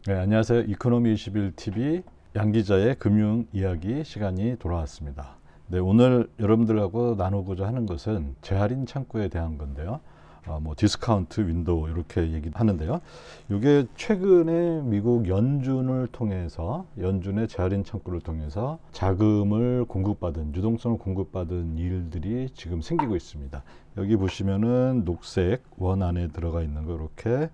네, 안녕하세요. 이코노미 21TV 양 기자의 금융 이야기 시간이 돌아왔습니다. 네, 오늘 여러분들하고 나누고자 하는 것은 재할인 창구에 대한 건데요. 디스카운트 윈도우 이렇게 얘기하는데요. 이게 최근에 미국 연준을 통해서 연준의 재할인 창구를 통해서 자금을 공급받은 유동성을 공급받은 일들이 지금 생기고 있습니다. 여기 보시면은 녹색 원 안에 들어가 있는 거 이렇게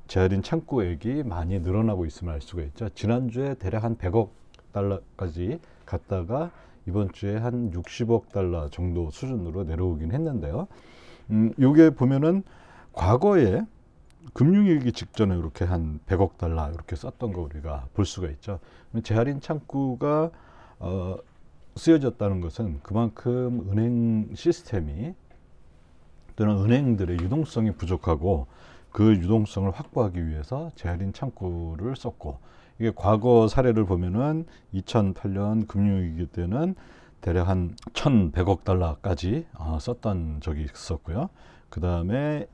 재할인 창구액이 많이 늘어나고 있음을 알 수가 있죠. 지난주에 대략 한 100억 달러까지 갔다가 이번 주에 한 60억 달러 정도 수준으로 내려오긴 했는데요. 요게 보면은 과거에 금융위기 직전에 이렇게 한 100억 달러 이렇게 썼던 거 우리가 볼 수가 있죠. 재할인 창구가 쓰여졌다는 것은 그만큼 은행 시스템이 또는 은행들의 유동성이 부족하고 그 유동성을 확보하기 위해서 재할인 창구를 썼고, 이게 과거 사례를 보면은 2008년 금융위기 때는 대략 한 1,100억 달러까지 썼던 적이 있었고요. 그 다음에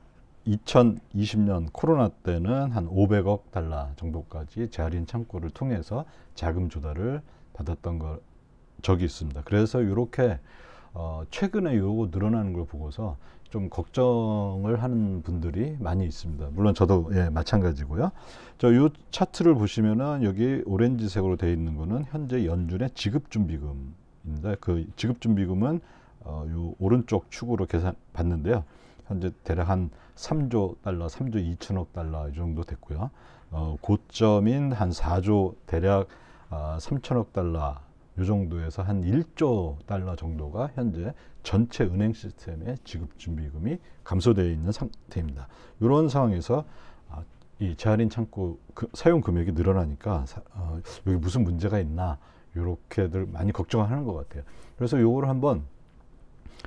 2020년 코로나 때는 한 500억 달러 정도까지 재할인 창구를 통해서 자금 조달을 받았던 적이 있습니다. 그래서 이렇게 최근에 요거 늘어나는 걸 보고서 좀 걱정을 하는 분들이 많이 있습니다. 물론 저도 마찬가지고요. 요 차트를 보시면은 여기 오렌지색으로 되어 있는 거는 현재 연준의 지급준비금입니다. 그 지급준비금은 요 오른쪽 축으로 계산 받는데요. 현재 대략 한 3조 달러, 3조 2천억 달러 이 정도 됐고요. 고점인 한 4조 대략 3천억 달러 이 정도에서 한 1조 달러 정도가 현재 전체 은행 시스템의 지급준비금이 감소되어 있는 상태입니다. 이런 상황에서 이 재할인 창구 사용 금액이 늘어나니까 여기 무슨 문제가 있나 이렇게들 많이 걱정하는 것 같아요. 그래서 이거를 한번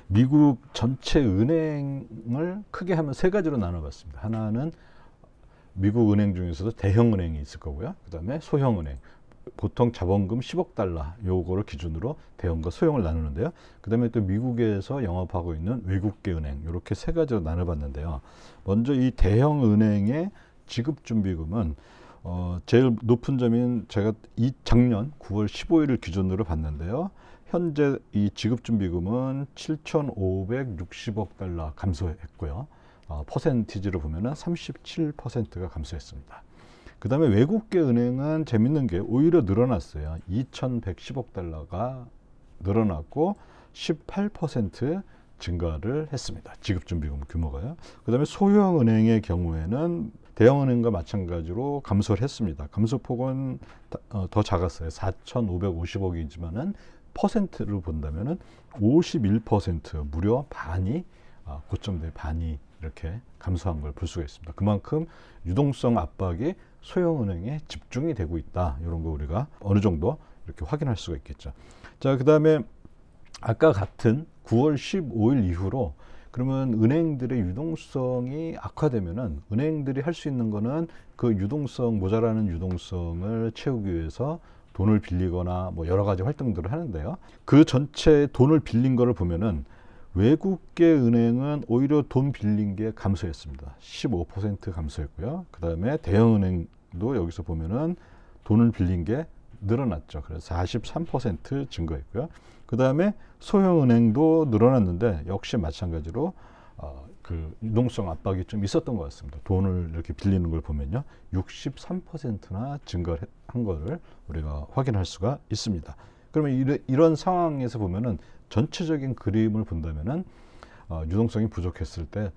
미국 전체 은행을 크게 하면 세 가지로 나눠봤습니다. 하나는 미국 은행 중에서도 대형 은행이 있을 거고요. 그 다음에 소형 은행. 보통 자본금 10억 달러 요거를 기준으로 대형과 소형을 나누는데요. 그 다음에 또 미국에서 영업하고 있는 외국계 은행 이렇게 세 가지로 나눠봤는데요. 먼저 이 대형 은행의 지급준비금은 제일 높은 점인 제가 이 작년 9월 15일을 기준으로 봤는데요. 현재 이 지급준비금은 7,560억 달러 감소했고요. 퍼센티지로 보면은 37%가 감소했습니다. 그 다음에 외국계 은행은 재밌는 게 오히려 늘어났어요. 2,110억 달러가 늘어났고 18% 증가를 했습니다. 지급준비금 규모가요. 그 다음에 소형 은행의 경우에는 대형 은행과 마찬가지로 감소를 했습니다. 감소폭은 더 작았어요. 4,550억이지만은 퍼센트를 본다면은 51% 무려 반이 고점대 반이 이렇게 감소한 걸 볼 수가 있습니다. 그만큼 유동성 압박이 소형은행에 집중이 되고 있다. 이런 거 우리가 어느 정도 이렇게 확인할 수가 있겠죠. 자, 그 다음에 아까 같은 9월 15일 이후로 그러면 은행들의 유동성이 악화되면은 은행들이 할 수 있는 거는 그 유동성, 모자라는 유동성을 채우기 위해서 돈을 빌리거나 뭐 여러 가지 활동들을 하는데요. 그 전체 돈을 빌린 거를 보면은 외국계 은행은 오히려 돈 빌린 게 감소했습니다. 15% 감소했고요. 그 다음에 대형은행도 여기서 보면은 돈을 빌린 게 늘어났죠. 그래서 43% 증가했고요. 그 다음에 소형은행도 늘어났는데 역시 마찬가지로 그 유동성 압박이 좀 있었던 것 같습니다. 돈을 이렇게 빌리는 걸 보면요. 63%나 증가한 거를 우리가 확인할 수가 있습니다. 그러면 이런 상황에서 보면은 전체적인 그림을 본다면은 유동성이 부족했을 때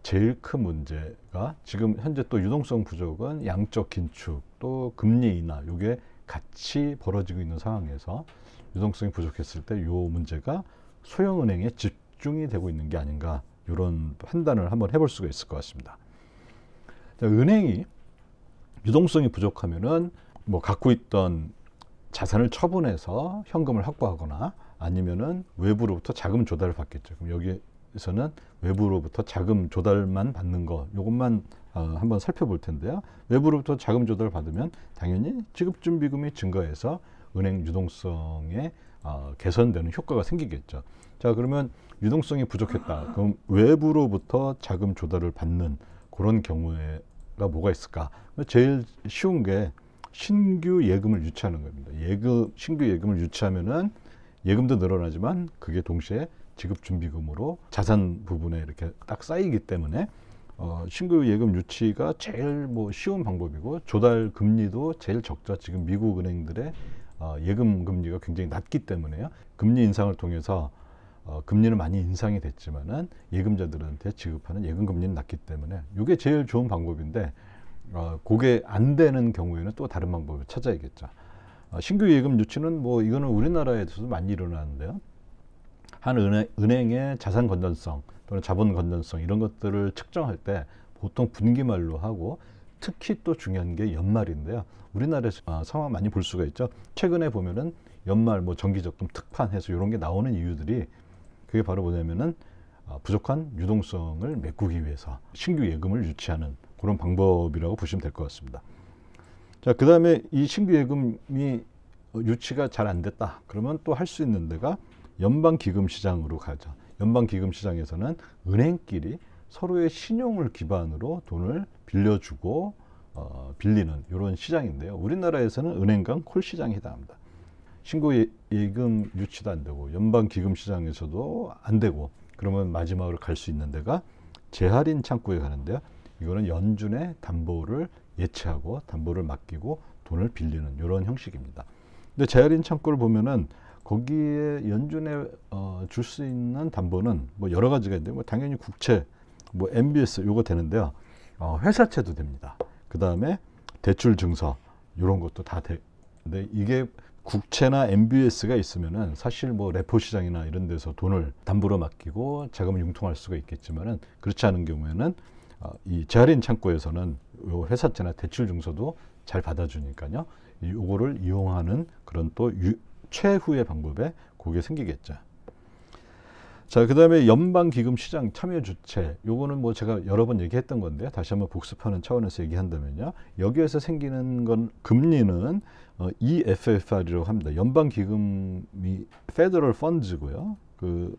제일 큰 문제가 지금 현재 또 유동성 부족은 양적 긴축 또 금리 인하 이게 같이 벌어지고 있는 상황에서 유동성이 부족했을 때 이 문제가 소형은행에 집중이 되고 있는 게 아닌가 이런 판단을 한번 해볼 수가 있을 것 같습니다. 자, 은행이 유동성이 부족하면은 뭐 갖고 있던 자산을 처분해서 현금을 확보하거나 아니면은 외부로부터 자금 조달을 받겠죠. 그럼 여기에서는 외부로부터 자금 조달만 받는 거, 이것만 한번 살펴볼 텐데요. 외부로부터 자금 조달을 받으면 당연히 지급준비금이 증가해서 은행 유동성에 개선되는 효과가 생기겠죠. 자, 그러면 유동성이 부족했다. 그럼 외부로부터 자금 조달을 받는 그런 경우에 뭐가 있을까? 제일 쉬운 게 신규 예금을 유치하는 겁니다. 신규 예금을 유치하면은 예금도 늘어나지만 그게 동시에 지급준비금으로 자산 부분에 이렇게 딱 쌓이기 때문에 신규 예금 유치가 제일 뭐 쉬운 방법이고, 조달 금리도 제일 적죠. 지금 미국 은행들의 예금 금리가 굉장히 낮기 때문에요. 금리 인상을 통해서 금리는 많이 인상이 됐지만은 예금자들한테 지급하는 예금 금리는 낮기 때문에 이게 제일 좋은 방법인데, 그게 안 되는 경우에는 또 다른 방법을 찾아야겠죠. 신규 예금 유치는 뭐 이거는 우리나라에서도 많이 일어나는데요. 한 은행의 자산 건전성 또는 자본 건전성 이런 것들을 측정할 때 보통 분기말로 하고, 특히 또 중요한 게 연말인데요. 우리나라에서 상황 많이 볼 수가 있죠. 최근에 보면은 연말 뭐 정기적금 특판해서 이런 게 나오는 이유들이, 그게 바로 뭐냐면은 부족한 유동성을 메꾸기 위해서 신규 예금을 유치하는 그런 방법이라고 보시면 될 것 같습니다. 자, 그 다음에 이 신규 예금이 유치가 잘 안 됐다 그러면 또 할 수 있는 데가 연방기금시장으로 가죠. 연방기금시장에서는 은행끼리 서로의 신용을 기반으로 돈을 빌려주고 빌리는 이런 시장인데요. 우리나라에서는 은행 간 콜시장에 해당합니다. 신규 예금 유치도 안 되고 연방기금시장에서도 안 되고, 그러면 마지막으로 갈 수 있는 데가 재할인 창구에 가는데요. 이거는 연준의 담보를 예치하고 담보를 맡기고 돈을 빌리는 이런 형식입니다. 근데 재할인 창구를 보면은 거기에 연준에 줄 수 있는 담보는 뭐 여러 가지가 있는데, 뭐 당연히 국채, 뭐 MBS 요거 되는데요. 회사채도 됩니다. 그 다음에 대출 증서 이런 것도 다 되는데, 이게 국채나 MBS가 있으면은 사실 뭐 레포 시장이나 이런 데서 돈을 담보로 맡기고 자금을 융통할 수가 있겠지만은, 그렇지 않은 경우에는 이 재할인 창구에서는 요 회사채나 대출 증서도 잘 받아주니까요. 요거를 이용하는 그런 또 최후의 방법에 그게 생기겠죠. 자, 그 다음에 연방기금시장 참여주체, 요거는 뭐 제가 여러 번 얘기했던 건데 다시 한번 복습하는 차원에서 얘기한다면요, 여기에서 생기는 건 금리는 EFFR이라고 합니다. 연방기금이 페더럴 펀즈고요. 그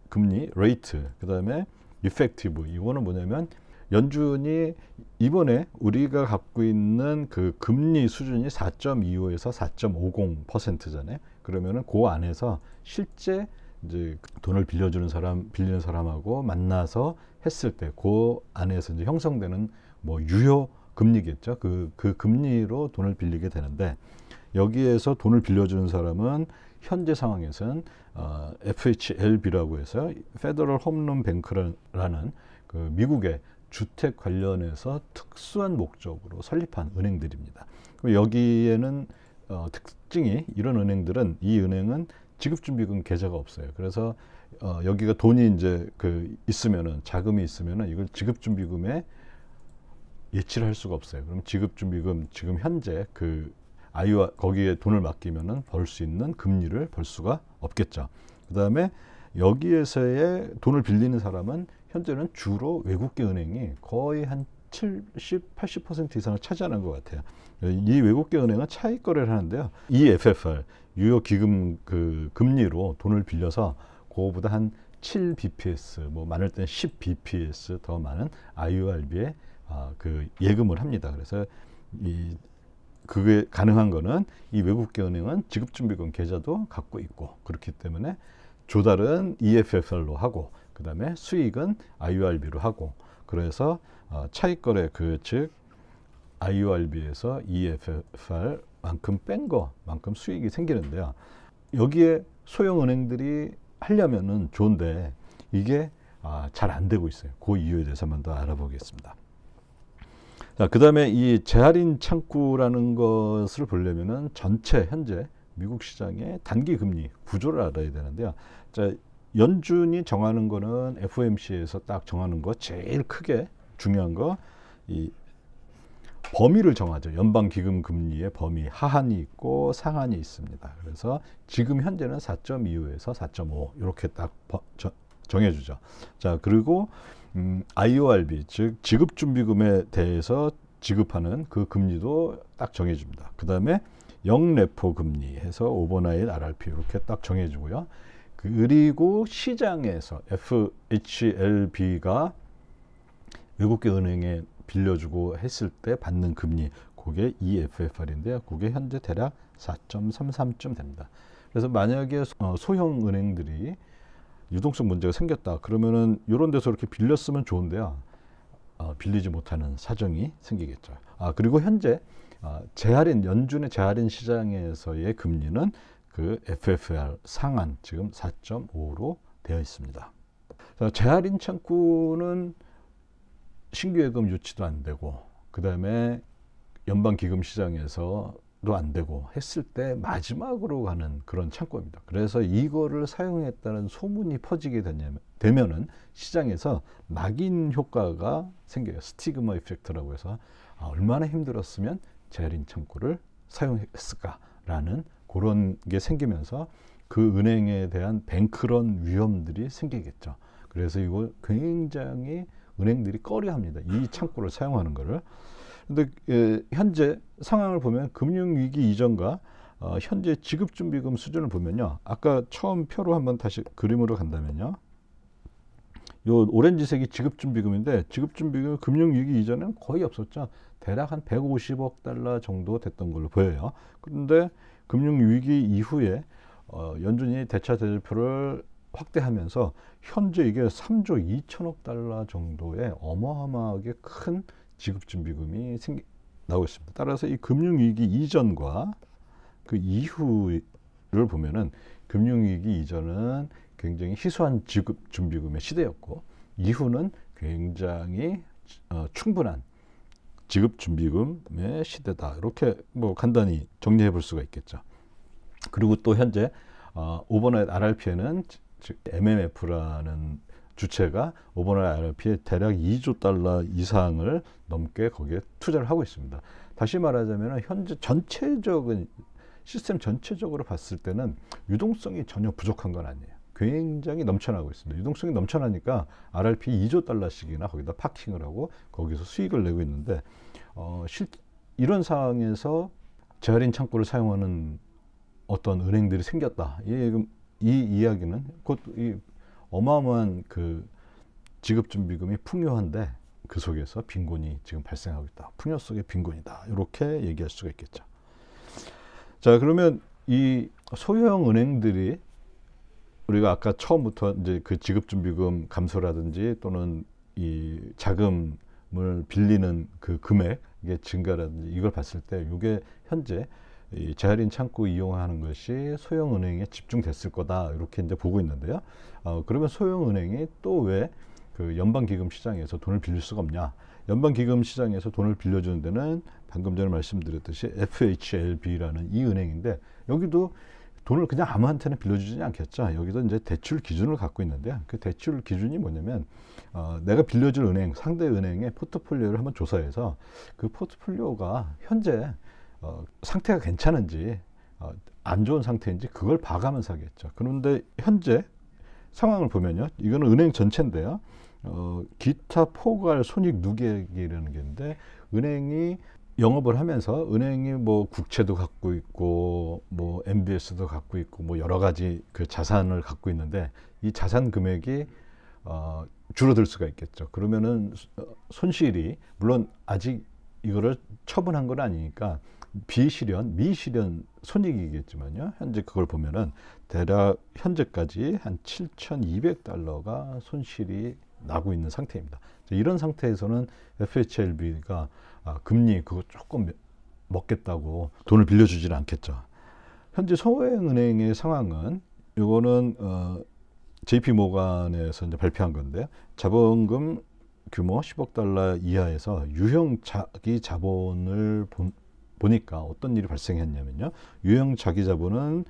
금리 레이트, 그 다음에 이펙티브, 이거는 뭐냐면 연준이 이번에 우리가 갖고 있는 그 금리 수준이 4.25에서 4.50%잖아요. 그러면은 그 안에서 실제 이제 돈을 빌려주는 사람, 빌리는 사람하고 만나서 했을 때 그 안에서 이제 형성되는 뭐 유효 금리겠죠. 그 금리로 돈을 빌리게 되는데, 여기에서 돈을 빌려주는 사람은 현재 상황에서는 FHLB라고 해서 페더럴 홈런 뱅크라는 그 미국의 주택 관련해서 특수한 목적으로 설립한 은행들입니다. 여기에는 특징이, 이런 은행들은, 이 은행은 지급준비금 계좌가 없어요. 그래서 여기가 돈이 이제 있으면은, 자금이 있으면은 이걸 지급준비금에 예치를 할 수가 없어요. 그럼 지급준비금 지금 현재 거기에 돈을 맡기면은 벌 수 있는 금리를 벌 수가 없겠죠. 그 다음에 여기에서의 돈을 빌리는 사람은 현재는 주로 외국계 은행이 거의 한 70, 80% 이상을 차지하는 것 같아요. 이 외국계 은행은 차익 거래를 하는데요. EFFR, 유효 기금 금리로 돈을 빌려서 그거보다 한 7 bps, 뭐 많을 때는 10 bps 더 많은 IORB에 예금을 합니다. 그래서 그게 가능한 거는 이 외국계 은행은 지급준비금 계좌도 갖고 있고, 그렇기 때문에 조달은 EFFR로 하고, 그 다음에 수익은 IORB로 하고, 그래서 차익거래 즉 IORB에서 EFFR만큼 뺀 거만큼 수익이 생기는데요. 여기에 소형 은행들이 하려면은 좋은데 이게 잘 안 되고 있어요. 그 이유에 대해서 한번 더 알아보겠습니다. 자, 그 다음에 이 재할인 창구라는 것을 보려면은 전체 현재 미국 시장의 단기 금리 구조를 알아야 되는데요. 자, 연준이 정하는 거는 FOMC에서 딱 정하는 거 제일 크게 중요한 거, 이 범위를 정하죠. 연방기금 금리의 범위, 하한이 있고 상한이 있습니다. 그래서 지금 현재는 4.25에서 4.5 이렇게 딱 정해주죠. 자, 그리고 IORB, 즉 지급준비금에 대해서 지급하는 그 금리도 딱 정해줍니다. 그 다음에 영레포 금리 해서 오버나잇 RRP 이렇게 딱 정해주고요. 그리고 시장에서 FHLB가 외국계 은행에 빌려주고 했을 때 받는 금리, 그게 EFFR인데요. 그게 현재 대략 4.33쯤 됩니다. 그래서 만약에 소형 은행들이 유동성 문제가 생겼다 그러면은 이런 데서 이렇게 빌렸으면 좋은데요. 빌리지 못하는 사정이 생기겠죠. 그리고 현재 재할인, 연준의 재할인 시장에서의 금리는 그 FFR 상한 지금 4.5로 되어 있습니다. 재할인 창구는 신규 예금 유치도 안 되고, 그 다음에 연방기금 시장에서도 안 되고 했을 때 마지막으로 가는 그런 창구입니다. 그래서 이거를 사용했다는 소문이 퍼지게 되면은 시장에서 낙인 효과가 생겨요. 스티그마 이펙트라고 해서 얼마나 힘들었으면 재할인 창구를 사용했을까라는 그런 게 생기면서 그 은행에 대한 뱅크런 위험들이 생기겠죠. 그래서 이거 굉장히 은행들이 꺼려합니다. 이 창구를 사용하는 거를. 근데 현재 상황을 보면 금융위기 이전과 현재 지급준비금 수준을 보면요. 아까 처음 표로 한번 다시 그림으로 간다면요. 요 오렌지색이 지급준비금인데, 지급준비금 금융위기 이전에는 거의 없었죠. 대략 한 150억 달러 정도 됐던 걸로 보여요. 그런데 금융위기 이후에 연준이 대차 대조표를 확대하면서 현재 이게 3조 2천억 달러 정도의 어마어마하게 큰 지급준비금이 나오고 있습니다. 따라서 이 금융위기 이전과 그 이후를 보면은 금융위기 이전은 굉장히 희소한 지급준비금의 시대였고, 이후는 굉장히 충분한 지급준비금의 시대다. 이렇게 뭐 간단히 정리해 볼 수가 있겠죠. 그리고 또 현재 오버나잇 RRP에는 즉 MMF라는 주체가 오버나잇 RRP에 대략 2조 달러 이상을 넘게 거기에 투자를 하고 있습니다. 다시 말하자면 현재 전체적인 시스템 전체적으로 봤을 때는 유동성이 전혀 부족한 건 아니에요. 굉장히 넘쳐나고 있습니다. 유동성이 넘쳐나니까 RRP 2조 달러씩이나 거기다 파킹을 하고 거기서 수익을 내고 있는데, 이런 상황에서 재할인 창구를 사용하는 어떤 은행들이 생겼다. 이 이야기는 곧 이 어마어마한 그 지급준비금이 풍요한데 그 속에서 빈곤이 지금 발생하고 있다. 풍요 속의 빈곤이다. 이렇게 얘기할 수가 있겠죠. 자, 그러면 이 소형 은행들이 우리가 아까 처음부터 이제 그 지급준비금 감소라든지 또는 이 자금을 빌리는 그 금액의 증가라든지 이걸 봤을 때 이게 현재 이 재할인 창구 이용하는 것이 소형 은행에 집중됐을 거다 이렇게 이제 보고 있는데요. 그러면 소형 은행이 또 왜 그 연방기금 시장에서 돈을 빌릴 수가 없냐? 연방기금 시장에서 돈을 빌려주는 데는 방금 전에 말씀드렸듯이 FHLB라는 이 은행인데, 여기도 돈을 그냥 아무한테나 빌려주지는 않겠죠. 여기도 이제 대출 기준을 갖고 있는데요. 그 대출 기준이 뭐냐면 내가 빌려줄 은행, 상대 은행의 포트폴리오를 한번 조사해서 그 포트폴리오가 현재 상태가 괜찮은지 안 좋은 상태인지 그걸 봐가면서 하겠죠. 그런데 현재 상황을 보면요, 이거는 은행 전체인데요. 기타 포괄 손익 누계액이라는 게 있는데, 은행이 영업을 하면서 은행이 뭐 국채도 갖고 있고 뭐 MBS도 갖고 있고 뭐 여러 가지 그 자산을 갖고 있는데, 이 자산 금액이 줄어들 수가 있겠죠. 그러면은 손실이, 물론 아직 이거를 처분한 건 아니니까 비실현, 미실현 손익이겠지만요. 현재 그걸 보면은 대략 현재까지 한 7,200달러가 손실이 나고 있는 상태입니다. 이런 상태에서는 FHLB가 금리 그거 조금 먹겠다고 돈을 빌려주지는 않겠죠. 현재 소형은행의 상황은, 이거는 JP 모간에서 이제 발표한 건데요. 자본금 규모 10억 달러 이하에서 유형 자기 자본을 보니까 어떤 일이 발생했냐면요. 유형 자기 자본은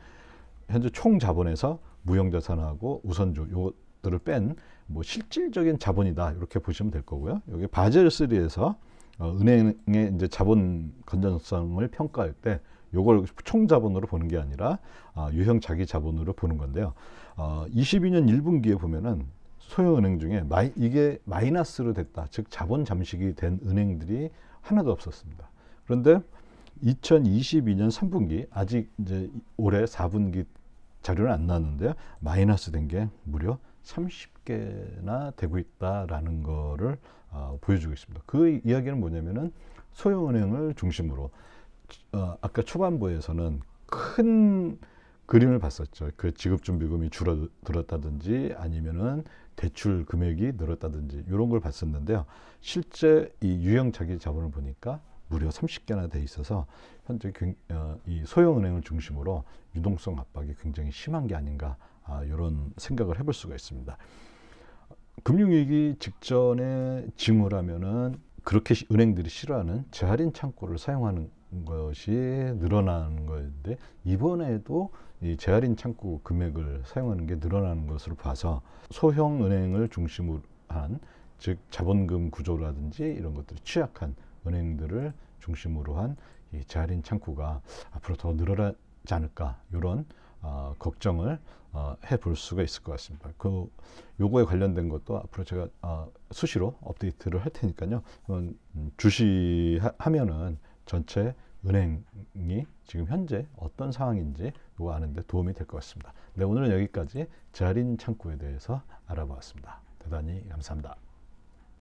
현재 총 자본에서 무형 자산하고 우선주 요것들을 뺀 뭐 실질적인 자본이다 이렇게 보시면 될 거고요. 여기 바젤 3에서 은행의 이제 자본 건전성을 평가할 때 요걸 총 자본으로 보는 게 아니라 유형 자기 자본으로 보는 건데요. 22년 1분기에 보면은 소형은행 중에 이게 마이너스로 됐다, 즉 자본 잠식이 된 은행들이 하나도 없었습니다. 그런데 2022년 3분기, 아직 이제 올해 4분기 자료는 안 나왔는데요. 마이너스 된 게 무려 30개나 되고 있다라는 거를 보여주고 있습니다. 그 이야기는 뭐냐면은 소형은행을 중심으로 아까 초반부에서는 큰 그림을 봤었죠. 그 지급준비금이 줄어들었다든지 아니면은 대출 금액이 늘었다든지 이런 걸 봤었는데요. 실제 이 유형 자기 자본을 보니까 무려 30개나 돼 있어서 현재 이 소형은행을 중심으로 유동성 압박이 굉장히 심한 게 아닌가 이런 생각을 해볼 수가 있습니다. 금융위기 직전에 징후라면은 그렇게 은행들이 싫어하는 재할인 창구를 사용하는 것이 늘어나는 것인데 이번에도 이 재할인 창구 금액을 사용하는 게 늘어나는 것으로 봐서 소형 은행을 중심으로 한 즉 자본금 구조라든지 이런 것들이 취약한 은행들을 중심으로 한 이 재할인 창구가 앞으로 더 늘어나지 않을까 이런 걱정을 해볼 수가 있을 것 같습니다. 요거에 관련된 것도 앞으로 제가 수시로 업데이트를 할 테니까요. 주시하면은 전체 은행이 지금 현재 어떤 상황인지 요거 아는데 도움이 될 것 같습니다. 네, 오늘은 여기까지 재할인 창구에 대해서 알아보았습니다. 대단히 감사합니다.